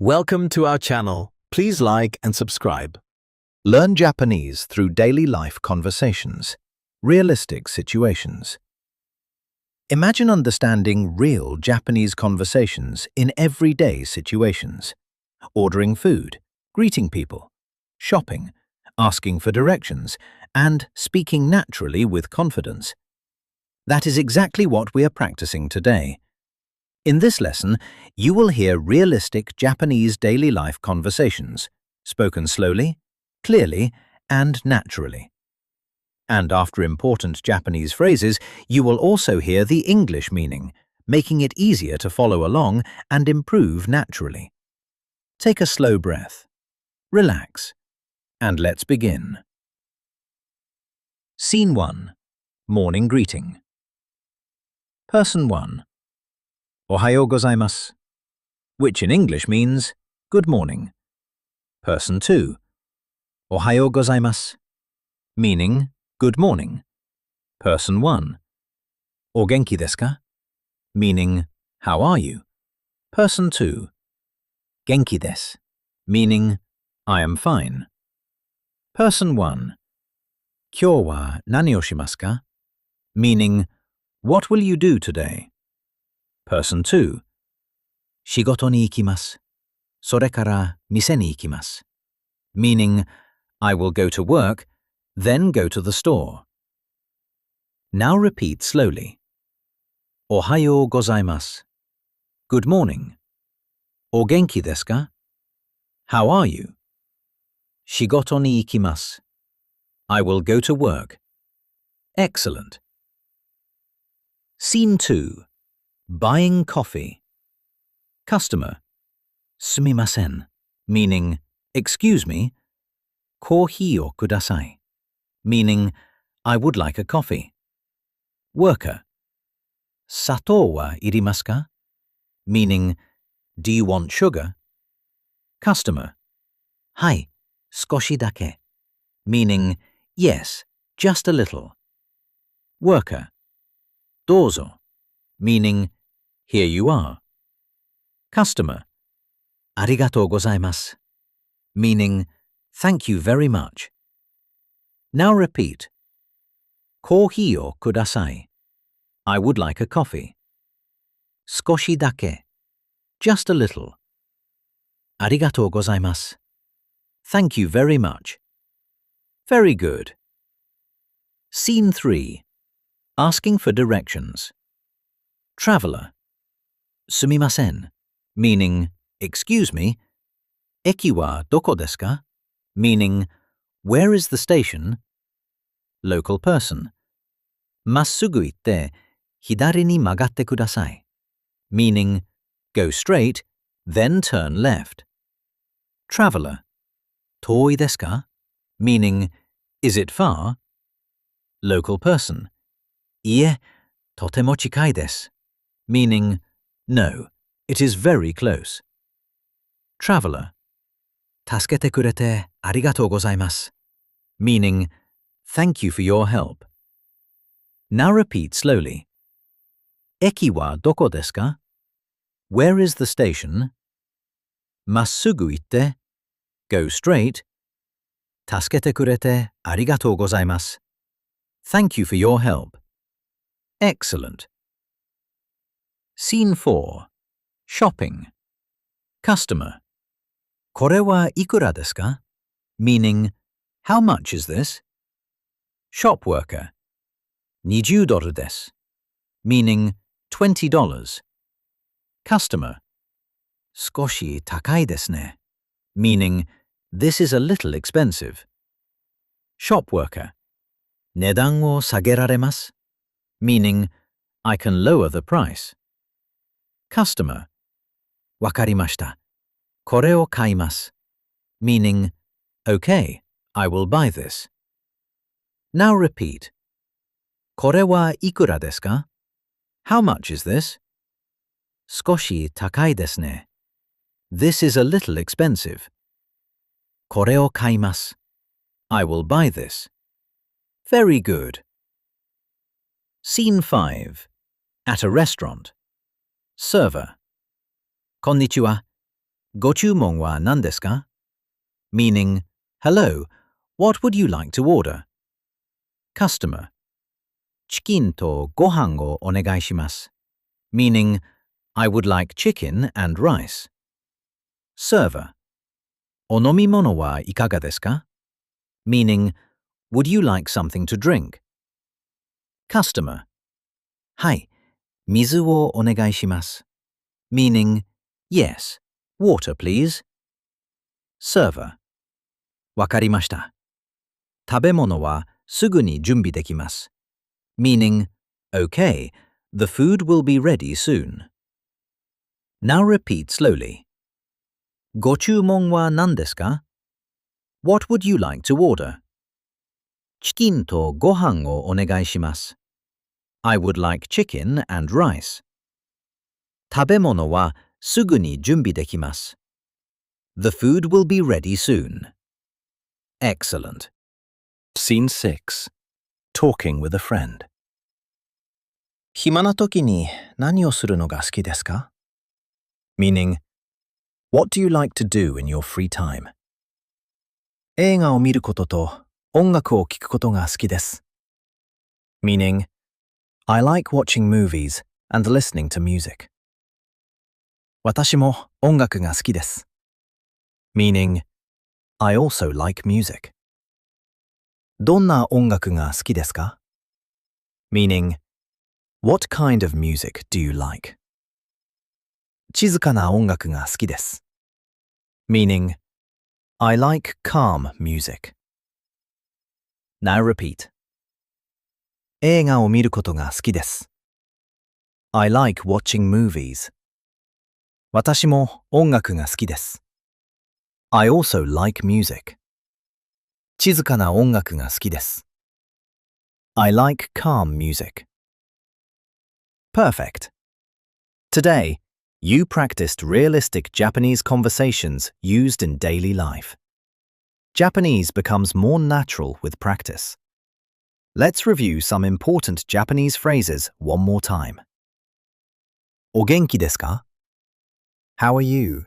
Welcome to our channel. Please like and subscribe. Learn Japanese through daily life conversations, realistic situations. Imagine understanding real Japanese conversations in everyday situations. Ordering food, greeting people, shopping, asking for directions, and speaking naturally with confidence. That is exactly what we are practicing today. In this lesson, you will hear realistic Japanese daily life conversations, spoken slowly, clearly, and naturally. And after important Japanese phrases, you will also hear the English meaning, making it easier to follow along and improve naturally. Take a slow breath, relax, and let's begin. Scene 1. Morning Greeting. Person 1. Ohayou gozaimasu, which in English means good morning. Person 2. Ohayou gozaimasu, meaning good morning. Person 1. O genki desu ka, meaning how are you? Person 2. Genki desu, meaning I am fine. Person 1. Kyou wa nani o shimasu ka, meaning what will you do today? Person 2. Shigoto ni ikimasu, sore kara mise ni ikimasu, meaning I will go to work, then go to the store. Now repeat slowly. Ohayou gozaimasu, good morning. O genki desu ka? How are you? Shigoto ni ikimasu, I will go to work. Excellent. Scene 2. Buying coffee. Customer. Sumimasen, meaning excuse me. Kohi o kudasai, meaning I would like a coffee. Worker. Satou wa irimasu ka? Meaning do you want sugar? Customer. Hai, skoshi dake, meaning yes, just a little. Worker. Dozo, meaning here you are. Customer. Arigatou gozaimasu, meaning thank you very much. Now repeat. Kohi o kudasai, I would like a coffee. Skoshi dake, just a little. Arigatou gozaimasu, thank you very much. Very good. Scene 3. Asking for directions. Traveler. Sumimasen, meaning excuse me. Eki wa doko desu ka? Meaning where is the station? Local person. Massugu itte hidari ni magatte kudasai, meaning go straight, then turn left. Traveler. Toi desu ka? Meaning is it far? Local person. Ie, totemo chikai desu, meaning no, it is very close. Traveler. Tasukete kurete arigatou gozaimasu, meaning thank you for your help. Now repeat slowly. Eki wa doko desu ka? Where is the station? Massugu itte, go straight. Tasukete kurete arigatou gozaimasu, thank you for your help. Excellent. Scene 4. Shopping. Customer. Kore wa ikura desu ka? Meaning, how much is this? Shop worker. 20 doru desu, meaning $20. Customer. Skoshi takai desu ne, meaning this is a little expensive. Shop worker. Nedan wo sageraremasu, meaning I can lower the price. Customer. Wakarimashita. Kore o kaimasu, meaning okay, I will buy this. Now repeat. Kore wa ikura desu ka? How much is this? Skoshi takai desu ne. This is a little expensive. Kore o kaimasu. I will buy this. Very good. Scene 5. At a restaurant. Server. Konnichiwa. Gochumon wa nan desu ka? Meaning, hello, what would you like to order? Customer. Chikin to gohan o onegai shimasu. Meaning, I would like chicken and rice. Server. Onomimono wa ikaga desu ka? Meaning, would you like something to drink? Customer. Hai, mizu wo onegai shimasu. Meaning, yes, water please. Server. Wakarimashita. Tabemono wa sugu ni junbi dekimasu. Meaning, okay, the food will be ready soon. Now repeat slowly. Gochumon wa nan desu ka? What would you like to order? Chikin to gohan o onegai shimasu. I would like chicken and rice. Tabemono wa sugu ni junbi dekimasu. The food will be ready soon. Excellent. Scene 6. Talking with a friend. 暇な時に何をするのが好きですか? Meaning, what do you like to do in your free time? 映画を見ることと音楽を聴くことが好きです。Meaning, I like watching movies and listening to music. 私も音楽が好きです。Meaning, I also like music. どんな音楽が好きですか? Meaning, what kind of music do you like? 静かな音楽が好きです。Meaning, I like calm music. Now repeat. 映画を見ることが好きです。I like watching movies. 私も音楽が好きです。I also like music. 静かな音楽が好きです。I like calm music. Perfect. Today, you practiced realistic Japanese conversations used in daily life. Japanese becomes more natural with practice. Let's review some important Japanese phrases one more time. お元気ですか? How are you?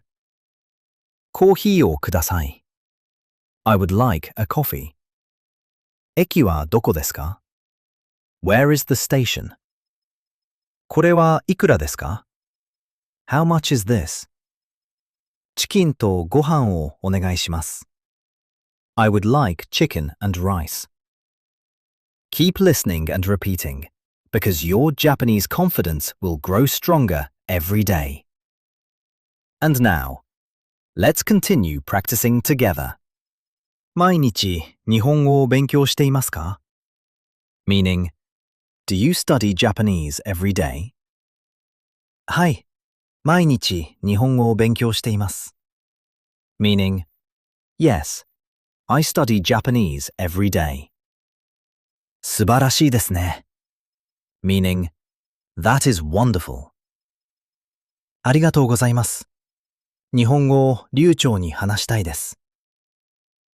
コーヒーをください. I would like a coffee. 駅はどこですか? Where is the station? これはいくらですか? How much is this? チキンとご飯をお願いします. I would like chicken and rice. Keep listening and repeating, because your Japanese confidence will grow stronger every day. And now, let's continue practicing together. 毎日日本語を勉強していますか? Meaning, do you study Japanese every day? はい、毎日日本語を勉強しています. Meaning, yes, I study Japanese every day. 素晴らしいですね. Meaning, that is wonderful. ありがとうございます. 日本語を流暢に話したいです.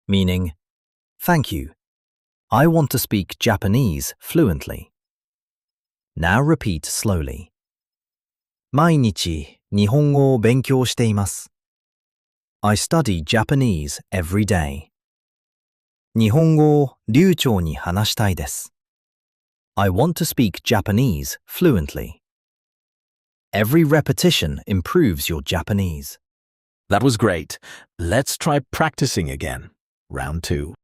Meaning, thank you. I want to speak Japanese fluently. Now repeat slowly. 毎日日本語を勉強しています. I study Japanese every day. 日本語を流暢に話したいです. I want to speak Japanese fluently. Every repetition improves your Japanese. That was great. Let's try practicing again. Round 2.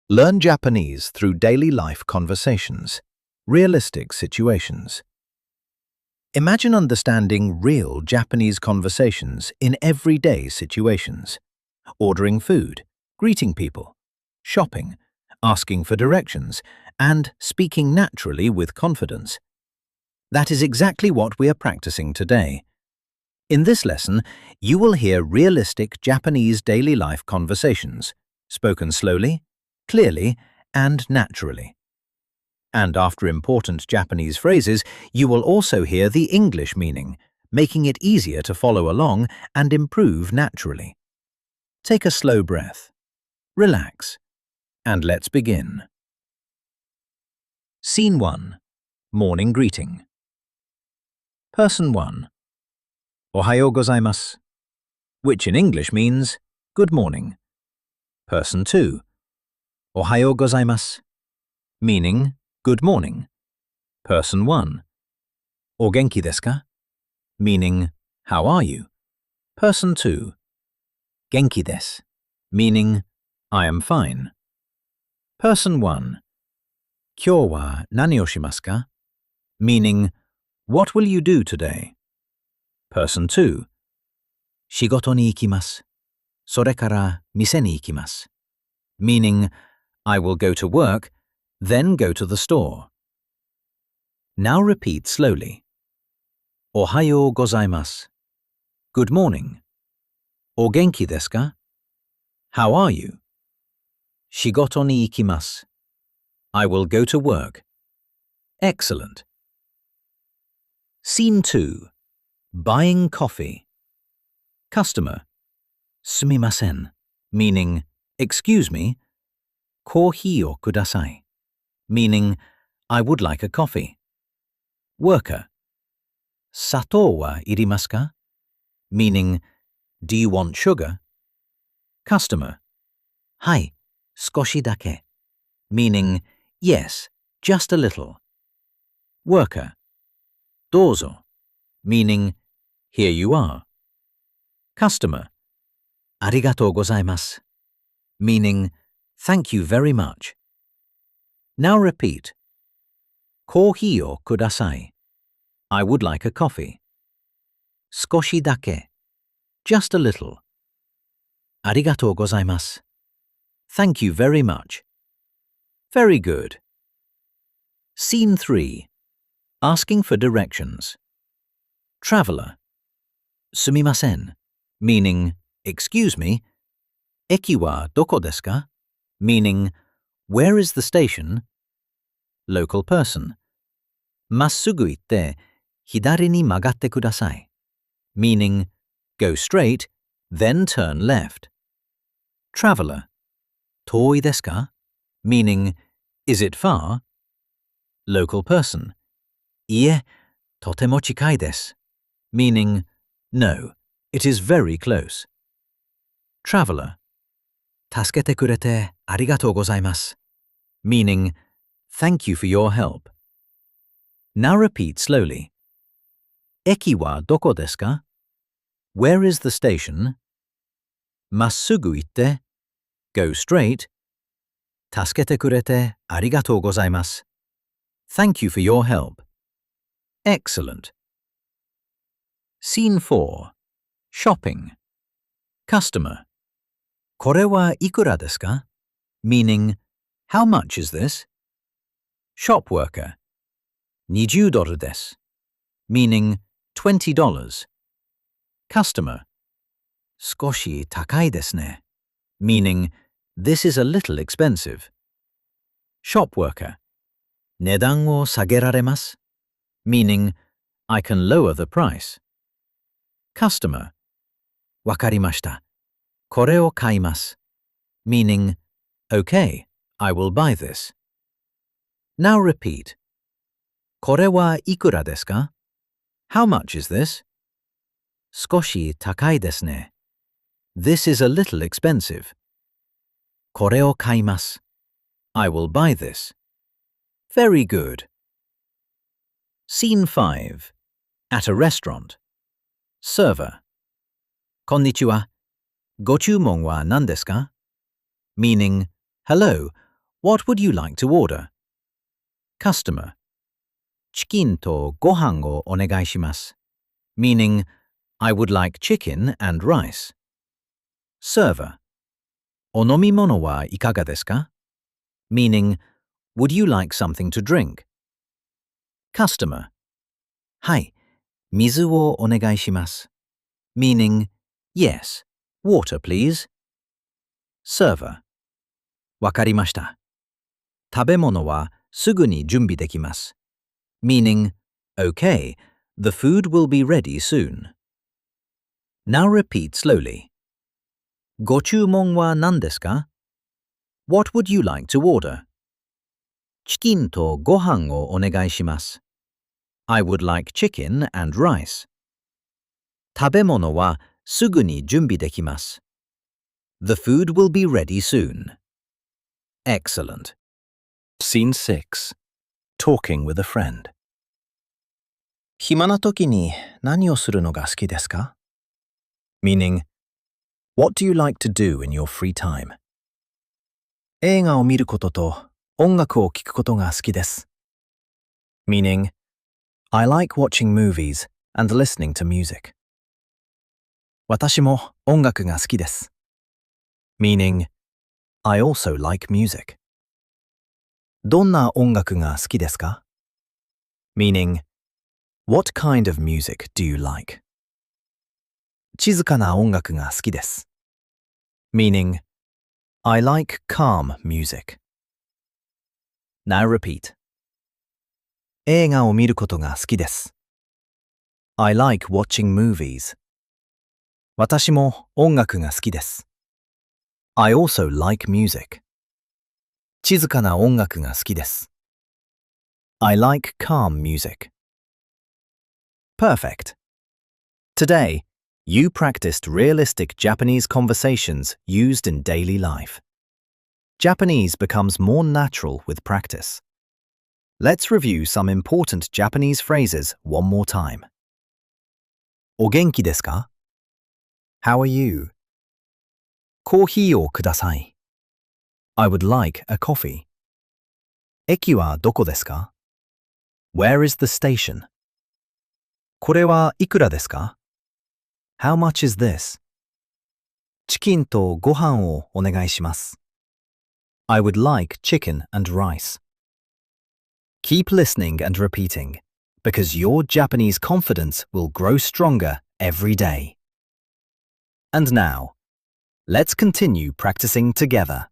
Learn Japanese through daily life conversations, realistic situations. Imagine understanding real Japanese conversations in everyday situations. Ordering food, greeting people, shopping, asking for directions, and speaking naturally with confidence. That is exactly what we are practicing today. In this lesson, you will hear realistic Japanese daily life conversations, spoken slowly, clearly, and naturally. And after important Japanese phrases, you will also hear the English meaning, making it easier to follow along and improve naturally. Take a slow breath, relax, and let's begin. Scene 1. Morning Greeting. Person 1. おはようございます. which in English means good morning. Person 2. Ohayo gozaimasu, meaning good morning. Person 1. O genki desu ka? Meaning how are you? Person 2. Genki desu, meaning I am fine. Person 1. Kyou wa nani o shimasu ka? Meaning what will you do today? Person 2. Shigoto ni ikimasu. Sore kara mise ni ikimasu. Meaning I will go to work, then go to the store. Now repeat slowly. Ohayo gozaimasu. Good morning. O genki desu ka? How are you? Shigoto ni ikimasu. I will go to work. Excellent. Scene 2. Buying coffee. Customer. Sumimasen, meaning excuse me. Kohi o kudasai, meaning I would like a coffee. Worker. Sato wa irimasu ka? Meaning do you want sugar? Customer. Hai, skoshi dake, meaning yes, just a little. Worker. Dozo, meaning here you are. Customer. Arigatou gozaimasu, meaning thank you very much. Now repeat. Kohi o kudasai. I would like a coffee. Skoshi dake. Just a little. Arigatou gozaimasu. Thank you very much. Very good. Scene 3. Asking for directions. Traveller. Sumimasen, meaning excuse me. Eki wa doko desu ka? Meaning where is the station? Local person. Massugu itte hidari ni magatte kudasai, meaning go straight, then turn left. Traveller. Toi desu ka? Meaning is it far? Local person. Ie, totemo chikai desu, meaning no, it is very close. Traveller. Tasukete kurete arigatou gozaimasu, meaning thank you for your help. Now repeat slowly. Eki wa doko desu ka? Where is the station? Massugu itte, go straight. Tasukete kurete arigatou gozaimasu. Thank you for your help. Excellent. Scene 4. Shopping. Customer. Kore wa ikura desu ka? Meaning, how much is this? Shop worker. 20 doru desu, meaning $20. Customer. Skoshi takai desu ne, meaning this is a little expensive. Shop worker. Nedan o sageraremasu, meaning I can lower the price. Customer. Wakarimashita. Kore o kaimasu, meaning okay, I will buy this. Now repeat. Kore wa ikura desu ka? How much is this? Skoshi takai desu ne. This is a little expensive. Kore o kaimasu. I will buy this. Very good. Scene 5. At a restaurant. Server. Konnichiwa. Gochumon wa nan desu ka? Meaning, hello, what would you like to order? Customer. Chikin to gohan o onegai shimasu, meaning I would like chicken and rice. Server. Onomimono wa ikaga desu ka? Meaning, would you like something to drink? Customer. Hai, mizu o onegai shimasu, meaning yes, water please. Server. Wakarimashita. Tabemono wa sugu ni junbi dekimasu, meaning okay, the food will be ready soon. Now repeat slowly. Gochumon wa nan desu ka? What would you like to order? Chikin to gohan o onegai shimasu. I would like chicken and rice. Tabemono wa すぐに準備できます。The food will be ready soon. Excellent. Scene 6. Talking with a friend. 暇な時に何をするのが好きですか? Meaning, what do you like to do in your free time? 映画を見ることと音楽を聴くことが好きです。Meaning, I like watching movies and listening to music. 私も音楽が好きです。Meaning, I also like music. どんな音楽が好きですか? Meaning, what kind of music do you like? 静かな音楽が好きです。Meaning, I like calm music. Now repeat. 映画を見ることが好きです。I like watching movies. 私も音楽が好きです。I also like music. 静かな音楽が好きです。I like calm music. Perfect. Today, you practiced realistic Japanese conversations used in daily life. Japanese becomes more natural with practice. Let's review some important Japanese phrases one more time. お元気ですか? How are you? コーヒーをください. I would like a coffee. 駅はどこですか? Where is the station? これはいくらですか? How much is this? チキンとご飯をお願いします. I would like chicken and rice. Keep listening and repeating, because your Japanese confidence will grow stronger every day. And now, let's continue practicing together.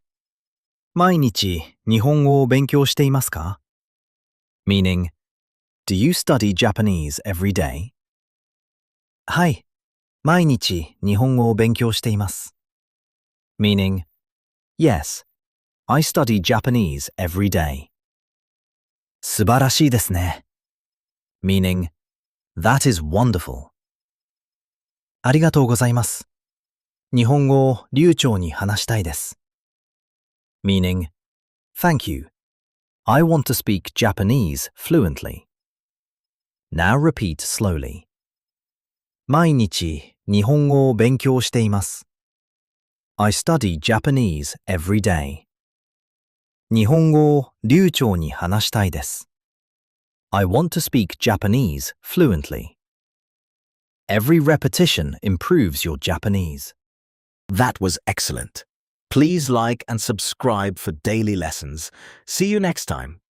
毎日日本語を勉強していますか? Meaning, do you study Japanese every day? はい、毎日日本語を勉強しています。Meaning, yes, I study Japanese every day. 素晴らしいですね。Meaning, that is wonderful. ありがとうございます。日本語を流暢に話したいです。Meaning, thank you. I want to speak Japanese fluently. Now repeat slowly. 毎日日本語を勉強しています。I study Japanese every day. 日本語を流暢に話したいです。I want to speak Japanese fluently. Every repetition improves your Japanese. That was excellent. Please like and subscribe for daily lessons. See you next time.